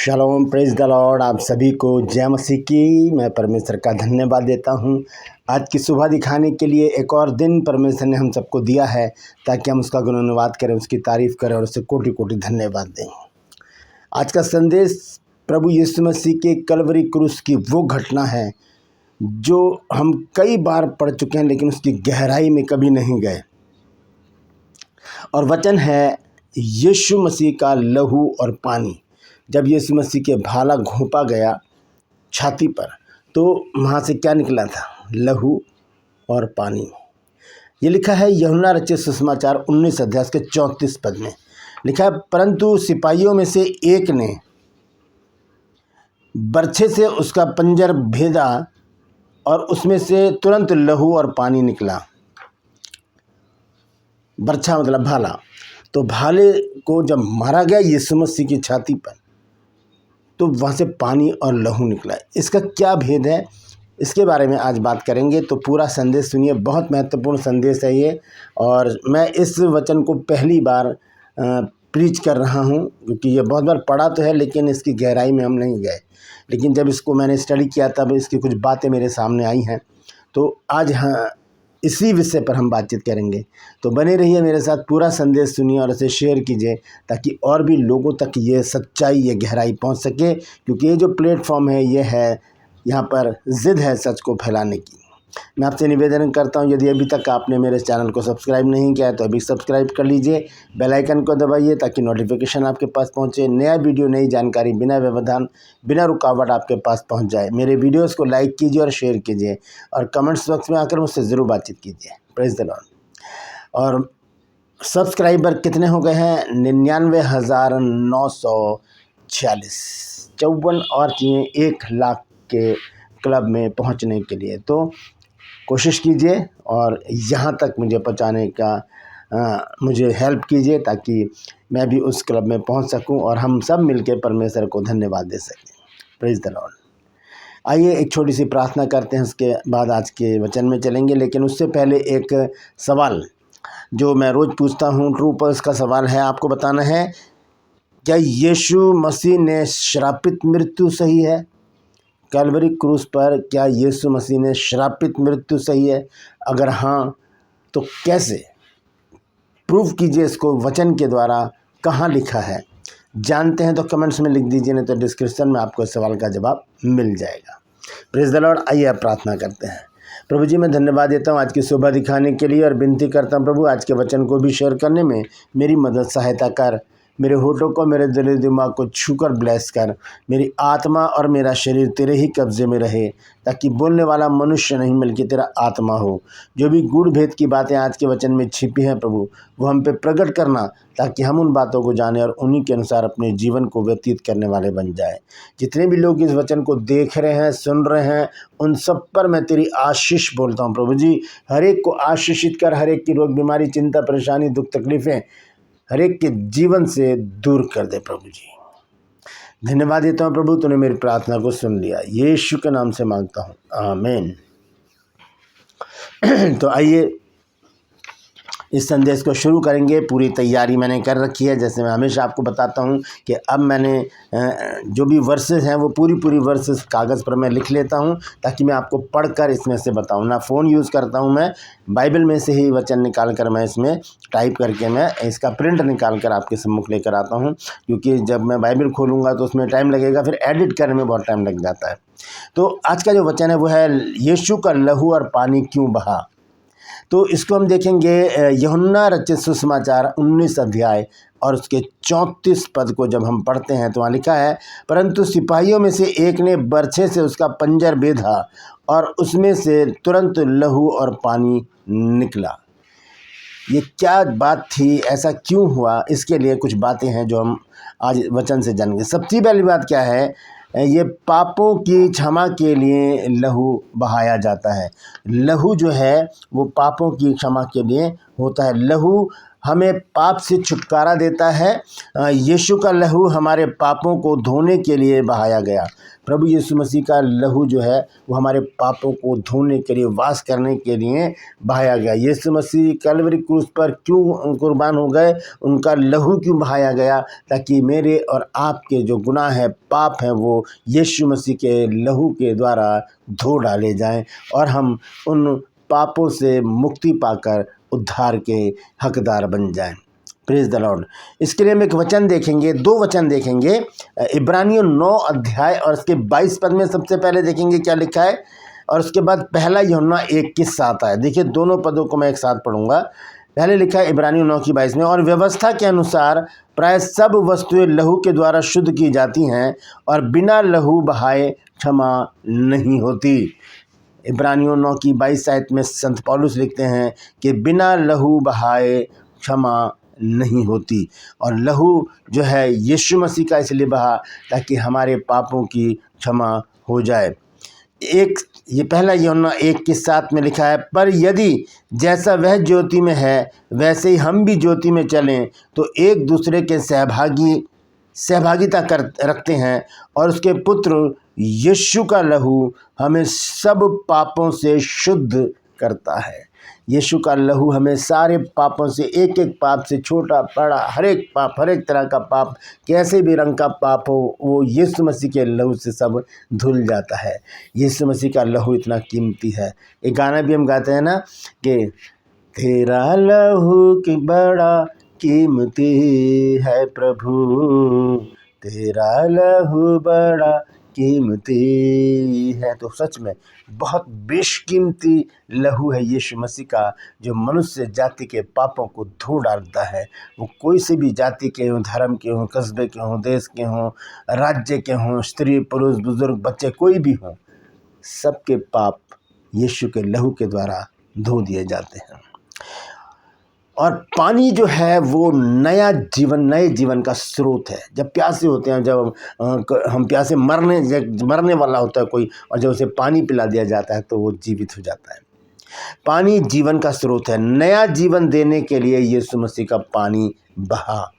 Shalom, praise the Lord. आप सभी को जय मसीह की। मैं परमेश्वर का धन्यवाद देता हूं आज की सुबह दिखाने के लिए। एक और दिन परमेश्वर ने हम सबको दिया है ताकि हम उसका गुणानुवाद करें, उसकी तारीफ करें और उसे कोटि कोटि धन्यवाद दें। आज का संदेश प्रभु यीशु मसीह के कलवरी क्रूस की वो घटना है जो हम कई बार पढ़ चुके हैं, लेकिन उसकी गहराई में कभी नहीं गए। और वचन है यीशु मसीह का लहू और पानी। जब यीशु मसीह के भाला घोंपा गया छाती पर, तो वहाँ से क्या निकला था? लहू और पानी। ये लिखा है यूहन्ना रचित सुसमाचार 19 अध्याय के 34 पद में लिखा है, परंतु सिपाहियों में से एक ने बर्छे से उसका पंजर भेदा और उसमें से तुरंत लहू और पानी निकला। बर्छा मतलब भाला। तो भाले को जब मारा गया यीशु मसीह की छाती पर, तो वहाँ से पानी और लहू निकला। इसका क्या भेद है, इसके बारे में आज बात करेंगे। तो पूरा संदेश सुनिए, बहुत महत्वपूर्ण संदेश है ये। और मैं इस वचन को पहली बार प्रीच कर रहा हूँ, क्योंकि ये बहुत बार पढ़ा तो है, लेकिन इसकी गहराई में हम नहीं गए। लेकिन जब इसको मैंने स्टडी किया तब इसकी कुछ बातें मेरे सामने आई हैं। तो आज इसी विषय पर हम बातचीत करेंगे। तो बने रहिए मेरे साथ, पूरा संदेश सुनिए और इसे शेयर कीजिए ताकि और भी लोगों तक ये सच्चाई, ये गहराई पहुंच सके। क्योंकि ये जो प्लेटफॉर्म है, ये है, यहाँ पर ज़िद है सच को फैलाने की। मैं आपसे निवेदन करता हूँ, यदि अभी तक आपने मेरे चैनल को सब्सक्राइब नहीं किया है तो अभी सब्सक्राइब कर लीजिए, बेल आइकन को दबाइए ताकि नोटिफिकेशन आपके पास पहुँचे। नया वीडियो, नई जानकारी बिना व्यवधान, बिना रुकावट आपके पास पहुँच जाए। मेरे वीडियोज़ को लाइक कीजिए और शेयर कीजिए और कमेंट्स बॉक्स में आकर मुझसे ज़रूर बातचीत कीजिए। Praise the Lord. और सब्सक्राइबर कितने हो गए हैं? 99,946। 54 और चाहिए 1 लाख के क्लब में पहुंचने के लिए। तो कोशिश कीजिए और यहाँ तक मुझे पहुँचाने का मुझे हेल्प कीजिए ताकि मैं भी उस क्लब में पहुँच सकूँ और हम सब मिलकर परमेश्वर को धन्यवाद दे सकें। Praise the Lord. आइए एक छोटी सी प्रार्थना करते हैं, उसके बाद आज के वचन में चलेंगे। लेकिन उससे पहले एक सवाल जो मैं रोज़ पूछता हूँ, ट्रू पल्स का सवाल है। आपको बताना है, क्या यीशु मसीह ने श्रापित मृत्यु सही है? कैलवरी क्रूस पर क्या यीशु मसीह ने श्रापित मृत्यु सही है? अगर हाँ, तो कैसे? प्रूव कीजिए इसको वचन के द्वारा। कहाँ लिखा है? जानते हैं तो कमेंट्स में लिख दीजिए, नहीं तो डिस्क्रिप्शन में आपको इस सवाल का जवाब मिल जाएगा। Praise the Lord. आइए आप प्रार्थना करते हैं। प्रभु जी, मैं धन्यवाद देता हूँ आज की सुबह दिखाने के लिए और विनती करता हूँ प्रभु, आज के वचन को भी शेयर करने में मेरी मदद सहायता कर। मेरे होठों को, मेरे दिल दिमाग को छूकर ब्लेस कर। मेरी आत्मा और मेरा शरीर तेरे ही कब्जे में रहे, ताकि बोलने वाला मनुष्य नहीं बल्कि तेरा आत्मा हो। जो भी गूढ़ भेद की बातें आज के वचन में छिपी हैं प्रभु, वो हम पे प्रकट करना, ताकि हम उन बातों को जानें और उन्हीं के अनुसार अपने जीवन को व्यतीत करने वाले बन जाए। जितने भी लोग इस वचन को देख रहे हैं, सुन रहे हैं, उन सब पर मैं तेरी आशीष बोलता हूँ प्रभु जी। हर एक को आशीषित कर, हर एक की रोग बीमारी, चिंता, परेशानी, दुख, तकलीफ़ें हर एक के जीवन से दूर कर दे प्रभु जी। धन्यवाद देता हूँ प्रभु, तूने मेरी प्रार्थना को सुन लिया। यीशु के नाम से मांगता हूँ, आमीन। तो आइए इस संदेश को शुरू करेंगे। पूरी तैयारी मैंने कर रखी है। जैसे मैं हमेशा आपको बताता हूँ कि अब मैंने जो भी वर्सेस हैं वो पूरी वर्सेस कागज़ पर मैं लिख लेता हूँ, ताकि मैं आपको पढ़कर इसमें से बताऊँ। ना फ़ोन यूज़ करता हूँ मैं, बाइबल में से ही वचन निकाल कर मैं इसमें टाइप करके मैं इसका प्रिंट निकाल कर आपके सम्मुख लेकर आता हूँ। क्योंकि जब मैं बाइबल खोलूँगा तो उसमें टाइम लगेगा, फिर एडिट करने में बहुत टाइम लग जाता है। तो आज का जो वचन है वो है, यीशु का लहू और पानी क्यों बहा। तो इसको हम देखेंगे यूहन्ना रचित सुसमाचार 19 अध्याय और उसके 34 पद को जब हम पढ़ते हैं तो वहाँ लिखा है, परंतु सिपाहियों में से एक ने बर्छे से उसका पंजर बेधा और उसमें से तुरंत लहू और पानी निकला। ये क्या बात थी? ऐसा क्यों हुआ? इसके लिए कुछ बातें हैं जो हम आज वचन से जानेंगे। सबसे पहली बात क्या है, ये पापों की क्षमा के लिए लहू बहाया जाता है। लहू जो है वो पापों की क्षमा के लिए होता है। लहू हमें पाप से छुटकारा देता है। यीशु का लहू हमारे पापों को धोने के लिए बहाया गया। प्रभु यीशु मसीह का लहू जो है वो हमारे पापों को धोने के लिए, वास करने के लिए बहाया गया। यीशु मसीह कलवरी क्रूस पर क्यों कुर्बान हो गए, उनका लहू क्यों बहाया गया, ताकि मेरे और आपके जो गुनाह है, पाप हैं, वो यीशु मसीह के लहू के द्वारा धो डाले जाएं और हम उन पापों से मुक्ति पाकर उद्धार के हकदार बन जाएं। Praise the Lord. इसके लिए हम एक वचन देखेंगे, 2 वचन देखेंगे। इब्रानियों 9 अध्याय और उसके 22 पद में सबसे पहले देखेंगे क्या लिखा है, और उसके बाद पहला यूहन्ना 1:7 आता है। देखिए, दोनों पदों को मैं एक साथ पढ़ूंगा। पहले लिखा है इब्रानियों 9:22 में, और व्यवस्था के अनुसार प्राय सब वस्तुएं लहू के द्वारा शुद्ध की जाती हैं और बिना लहू बहाए क्षमा नहीं होती। इब्रानियों 9:22 आयत में संत पौलुस लिखते हैं कि बिना लहू बहाए क्षमा नहीं होती। और लहू जो है यीशु मसीह का इसलिए बहा ताकि हमारे पापों की क्षमा हो जाए। ये पहला यूहन्ना 1:7 में लिखा है, पर यदि जैसा वह ज्योति में है वैसे ही हम भी ज्योति में चलें तो एक दूसरे के सहभागिता रखते हैं, और उसके पुत्र यीशु का लहू हमें सब पापों से शुद्ध करता है। यीशु का लहू हमें सारे पापों से, एक एक पाप से, छोटा बड़ा हर एक पाप, हर एक तरह का पाप, कैसे भी रंग का पाप हो, वो यीशु मसीह के लहू से सब धुल जाता है। यीशु मसीह का लहू इतना कीमती है। एक गाना भी हम गाते हैं ना कि तेरा लहू की बड़ा कीमती है प्रभु, तेरा लहू बड़ा कीमती है। तो सच में बहुत बेशकीमती लहू है यीशु मसीह का, जो मनुष्य जाति के पापों को धो डालता है। वो कोई से भी जाति के हों, धर्म के हों, कस्बे के हों, देश के हों, राज्य के हों, स्त्री पुरुष बुजुर्ग बच्चे कोई भी हों, सबके पाप यीशु के लहू के द्वारा धो दिए जाते हैं। और पानी जो है वो नए जीवन का स्रोत है। जब प्यासे होते हैं, जब हम प्यासे मरने वाला होता है कोई, और जब उसे पानी पिला दिया जाता है तो वो जीवित हो जाता है। पानी जीवन का स्रोत है। नया जीवन देने के लिए यीशु मसीह का पानी बहा।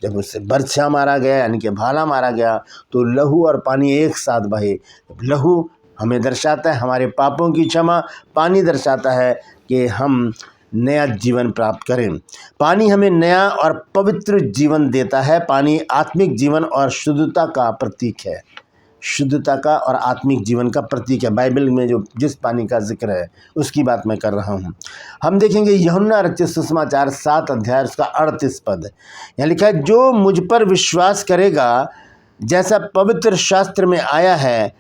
जब उससे बरछा मारा गया, यानी कि भाला मारा गया, तो लहू और पानी एक साथ बहे। लहू हमें दर्शाता है हमारे पापों की क्षमा, पानी दर्शाता है कि हम नया जीवन प्राप्त करें। पानी हमें नया और पवित्र जीवन देता है। पानी आत्मिक जीवन और शुद्धता का प्रतीक है। शुद्धता का और आत्मिक जीवन का प्रतीक है। बाइबल में जो जिस पानी का जिक्र है उसकी बात मैं कर रहा हूँ। हम देखेंगे यूहन्ना रचित सुसमाचार 7 अध्याय उसका 38 पद। यहाँ लिखा है, जो मुझ पर विश्वास करेगा, जैसा पवित्र शास्त्र में आया है,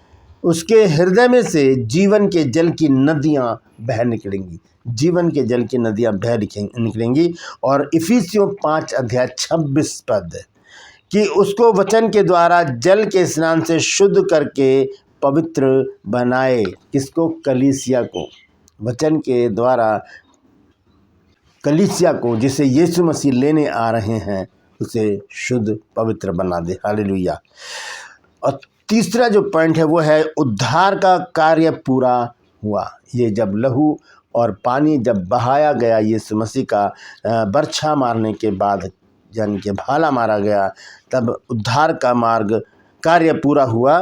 उसके हृदय में से जीवन के जल की नदियाँ बह निकलेंगी। जीवन के जल की नदियाँ बह निकलेंगी। और इफिसियों 5 अध्याय 26 पद, कि उसको वचन के द्वारा जल के स्नान से शुद्ध करके पवित्र बनाए। किसको? कलीसिया को। वचन के द्वारा कलीसिया को, जिसे यीशु मसीह लेने आ रहे हैं, उसे शुद्ध पवित्र बना दे। हालेलुया। और तीसरा जो पॉइंट है वो है उद्धार का कार्य पूरा हुआ। ये जब लहू और पानी जब बहाया गया यीशु मसीह का बरछा मारने के बाद, यानी कि भाला मारा गया, तब उद्धार का कार्य पूरा हुआ।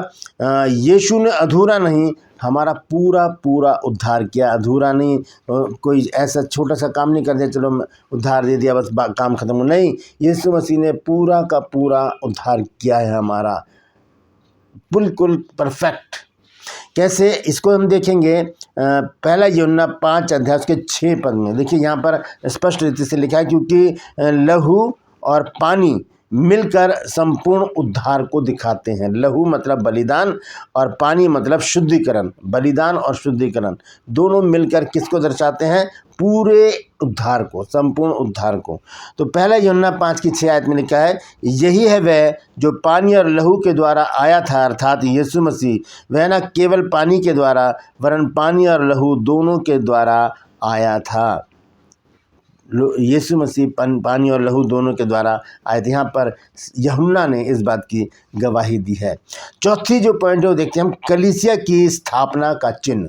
यीशु ने अधूरा नहीं, हमारा पूरा उद्धार किया। अधूरा नहीं, कोई ऐसा छोटा सा काम नहीं कर दिया, चलो उद्धार दे दिया बस काम खत्म। नहीं, यीशु मसीह ने पूरा का पूरा उद्धार किया है हमारा, बिल्कुल परफेक्ट। कैसे? इसको हम देखेंगे पहला यूहन्ना 5 अध्याय उसके 6 पद में। देखिए यहाँ पर स्पष्ट रीति से लिखा है, क्योंकि लहू और पानी मिलकर संपूर्ण उद्धार को दिखाते हैं। लहू मतलब बलिदान और पानी मतलब शुद्धिकरण। बलिदान और शुद्धिकरण दोनों मिलकर किसको दर्शाते हैं? पूरे उद्धार को, संपूर्ण उद्धार को। तो पहला यूहन्ना 5:6 आयत में लिखा है, यही है वह जो पानी और लहू के द्वारा आया था, अर्थात यीशु मसीह। वह न केवल पानी के द्वारा वरन पानी और लहू दोनों के द्वारा आया था। यीशु मसीह पानी और लहू दोनों के द्वारा आए थे। यहाँ पर यूहन्ना ने इस बात की गवाही दी है। चौथी जो पॉइंट है वो देखते हैं हम, कलीसिया की स्थापना का चिन्ह।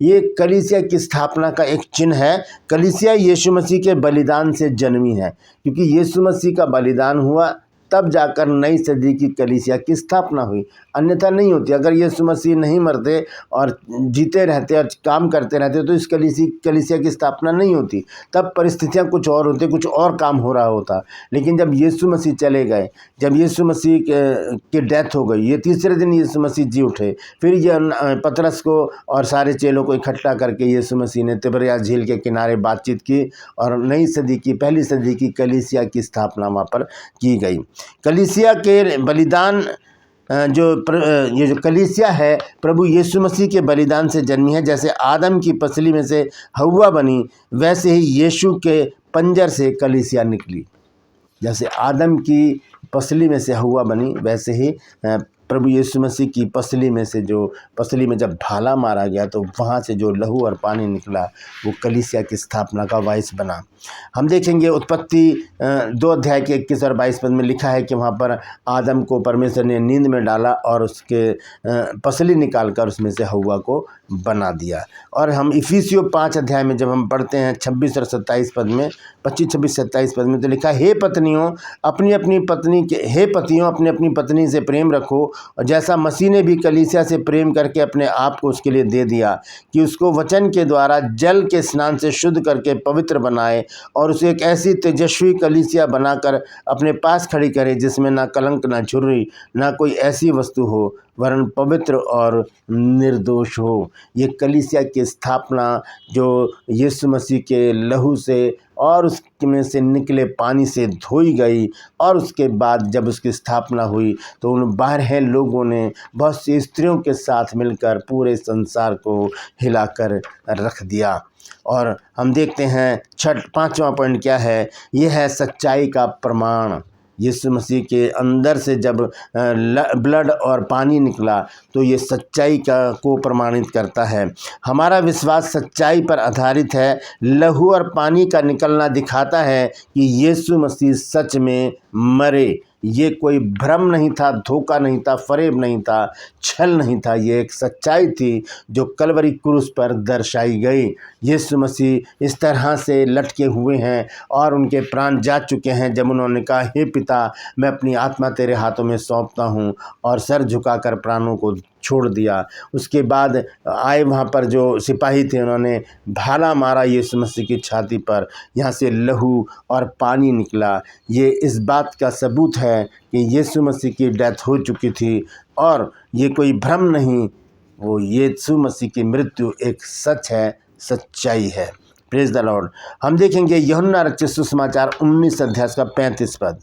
ये कलीसिया की स्थापना का एक चिन्ह है। कलीसिया यीशु मसीह के बलिदान से जन्मी है, क्योंकि यीशु मसीह का बलिदान हुआ तब जाकर नई सदी की कलीसिया की स्थापना हुई, अन्यथा नहीं होती। अगर यीशु मसीह नहीं मरते और जीते रहते और काम करते रहते तो इस कलीसिया की स्थापना नहीं होती। तब परिस्थितियां कुछ और होती, कुछ और काम हो रहा होता। लेकिन जब यीशु मसीह चले गए, जब यीशु मसीह की डेथ हो गई, ये तीसरे दिन यीशु मसीह जी उठे, फिर ये पतरस को और सारे चेलों को इकट्ठा करके यीशु मसीह ने तिबरियास झील के किनारे बातचीत की और नई सदी की, पहली सदी की कलीसिया की स्थापना वहाँ पर की गई। कलीसिया के बलिदान ये जो कलीसिया है प्रभु यीशु मसीह के बलिदान से जन्मी है। जैसे आदम की पसली में से हव्वा बनी, वैसे ही यीशु के पंजर से कलीसिया निकली। जैसे आदम की पसली में से हव्वा बनी, वैसे ही प्रभु यीशु मसीह की पसली में जब भाला मारा गया तो वहाँ से जो लहू और पानी निकला वो कलीसिया की स्थापना का वाइस बना। हम देखेंगे उत्पत्ति 2 अध्याय के 21 और 22 पद में लिखा है कि वहाँ पर आदम को परमेश्वर ने नींद में डाला और उसके पसली निकालकर उसमें से हव्वा को बना दिया। और हम इफिसियों 5 अध्याय में जब हम पढ़ते हैं 26 और 27 पद में, 25, 26, 27 पद में तो लिखा है, हे पत्नियों अपनी अपनी पत्नी से प्रेम रखो, और जैसा मसीह ने भी कलीसिया से प्रेम करके अपने आप को उसके लिए दे दिया कि उसको वचन के द्वारा जल के स्नान से शुद्ध करके पवित्र बनाए और उसे एक ऐसी तेजस्वी कलीसिया बनाकर अपने पास खड़ी करे जिसमें ना कलंक, ना झुर्री, ना कोई ऐसी वस्तु हो, वरन पवित्र और निर्दोष हो। ये कलीसिया की स्थापना जो यीशु मसीह के लहू से और उसमें से निकले पानी से धोई गई, और उसके बाद जब उसकी स्थापना हुई तो उन 12 लोगों ने बहुत सी स्त्रियों के साथ मिलकर पूरे संसार को हिलाकर रख दिया। और हम देखते हैं 5वां पॉइंट क्या है, यह है सच्चाई का प्रमाण। यीशु मसीह के अंदर से जब ब्लड और पानी निकला तो ये सच्चाई को प्रमाणित करता है। हमारा विश्वास सच्चाई पर आधारित है। लहू और पानी का निकलना दिखाता है कि यीशु मसीह सच में मरे। ये कोई भ्रम नहीं था, धोखा नहीं था, फरेब नहीं था, छल नहीं था। ये एक सच्चाई थी जो कलवरी क्रूस पर दर्शाई गई। यीशु मसीह इस तरह से लटके हुए हैं और उनके प्राण जा चुके हैं जब उन्होंने कहा, हे पिता मैं अपनी आत्मा तेरे हाथों में सौंपता हूँ, और सर झुकाकर प्राणों को छोड़ दिया। उसके बाद आए वहाँ पर जो सिपाही थे, उन्होंने भाला मारा यीशु मसीह की छाती पर, यहाँ से लहू और पानी निकला। ये इस बात का सबूत है कि यीशु मसीह की डेथ हो चुकी थी और ये कोई भ्रम नहीं, वो यीशु मसीह की मृत्यु एक सच है, सच्चाई है। Praise the Lord. हम देखेंगे यूहन्ना रचित सुसमाचार 19 अध्याय का 35 पद,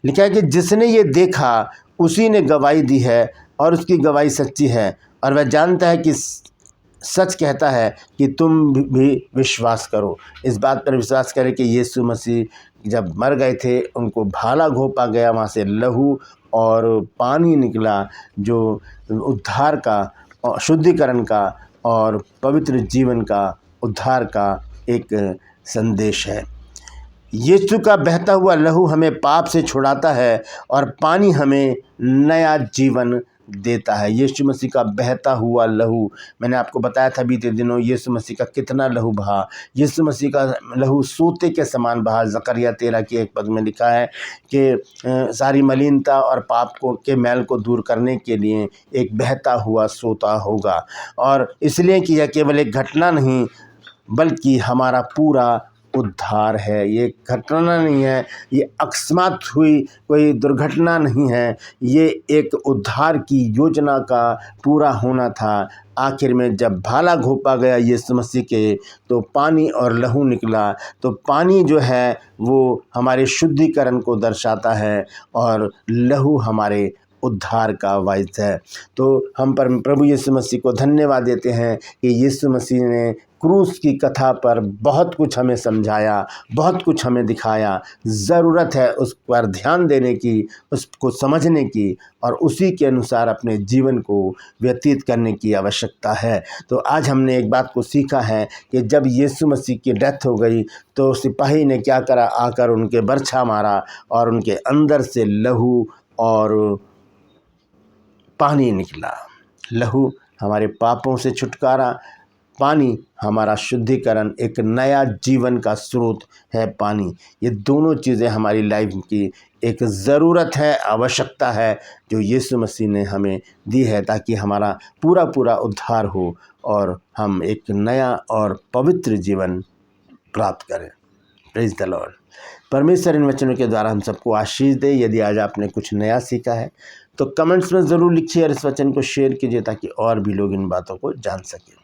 लिखा है कि जिसने ये देखा उसी ने गवाही दी है और उसकी गवाही सच्ची है, और वह जानता है कि सच कहता है कि तुम भी विश्वास करो। इस बात पर विश्वास करें कि यीशु मसीह जब मर गए थे, उनको भाला घोंपा गया, वहाँ से लहू और पानी निकला, जो उद्धार का, शुद्धिकरण का और पवित्र जीवन का, उद्धार का एक संदेश है। यीशु का बहता हुआ लहू हमें पाप से छुड़ाता है और पानी हमें नया जीवन देता है। यीशु मसीह का बहता हुआ लहू, मैंने आपको बताया था बीते दिनों यीशु मसीह का कितना लहू बहा। यीशु मसीह का लहू सोते के समान बहा। जकरिया 13 की 1 पद में लिखा है कि सारी मलिनता और पाप के मैल को दूर करने के लिए एक बहता हुआ सोता होगा। और इसलिए कि यह केवल एक घटना नहीं बल्कि हमारा पूरा उद्धार है। ये घटना नहीं है, ये अकस्मात हुई कोई दुर्घटना नहीं है, ये एक उद्धार की योजना का पूरा होना था। आखिर में जब भाला घोंपा गया यीशु मसीह के, तो पानी और लहू निकला। तो पानी जो है वो हमारे शुद्धिकरण को दर्शाता है और लहू हमारे उद्धार का वायस है। तो हम पर प्रभु यीशु मसीह को धन्यवाद देते हैं कि यीशु मसीह ने क्रूस की कथा पर बहुत कुछ हमें समझाया, बहुत कुछ हमें दिखाया। ज़रूरत है उस पर ध्यान देने की, उसको समझने की और उसी के अनुसार अपने जीवन को व्यतीत करने की आवश्यकता है। तो आज हमने एक बात को सीखा है कि जब यीशु मसीह की डेथ हो गई तो सिपाही ने क्या करा, आकर उनके बरछा मारा और उनके अंदर से लहू और पानी निकला। लहू हमारे पापों से छुटकारा, पानी हमारा शुद्धिकरण, एक नया जीवन का स्रोत है पानी। ये दोनों चीज़ें हमारी लाइफ की एक ज़रूरत है, आवश्यकता है, जो यीशु मसीह ने हमें दी है ताकि हमारा पूरा पूरा उद्धार हो और हम एक नया और पवित्र जीवन प्राप्त करें। Praise the Lord. परमेश्वर इन वचनों के द्वारा हम सबको आशीष दे। यदि आज आपने कुछ नया सीखा है तो कमेंट्स में ज़रूर लिखिए और इस वचन को शेयर कीजिए ताकि और भी लोग इन बातों को जान सकें।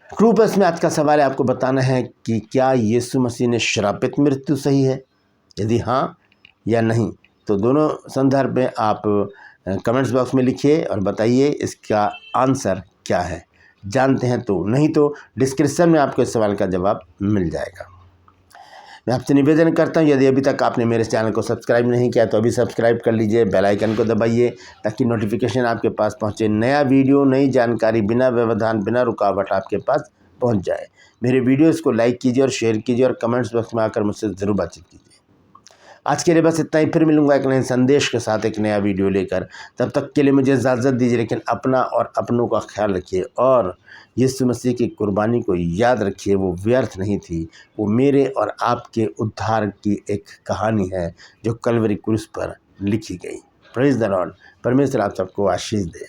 ट्रू प्लस में आज का सवाल है, आपको बताना है कि क्या यीशु मसीह ने श्रापित मृत्यु सही है? यदि हाँ या नहीं तो दोनों संदर्भ में आप कमेंट्स बॉक्स में लिखिए और बताइए इसका आंसर क्या है। जानते हैं तो, नहीं तो डिस्क्रिप्शन में आपको इस सवाल का जवाब मिल जाएगा। मैं आपसे निवेदन करता हूँ, यदि अभी तक आपने मेरे चैनल को सब्सक्राइब नहीं किया तो अभी सब्सक्राइब कर लीजिए, बेल आइकन को दबाइए ताकि नोटिफिकेशन आपके पास पहुँचे। नया वीडियो, नई जानकारी बिना व्यवधान, बिना रुकावट आपके पास पहुँच जाए। मेरे वीडियोज़ को लाइक कीजिए और शेयर कीजिए और कमेंट्स बॉक्स में आकर मुझसे ज़रूर बातचीत कीजिए। आज के लिए बस इतना ही, फिर मिलूंगा एक नए संदेश के साथ, एक नया वीडियो लेकर। तब तक के लिए मुझे इजाज़त दीजिए, लेकिन अपना और अपनों का ख्याल रखिए और यीशु मसीह की कुर्बानी को याद रखिए। वो व्यर्थ नहीं थी, वो मेरे और आपके उद्धार की एक कहानी है जो कलवरी क्रूस पर लिखी गई। Praise the Lord. परमेश्वर आप सबको आशीष दे।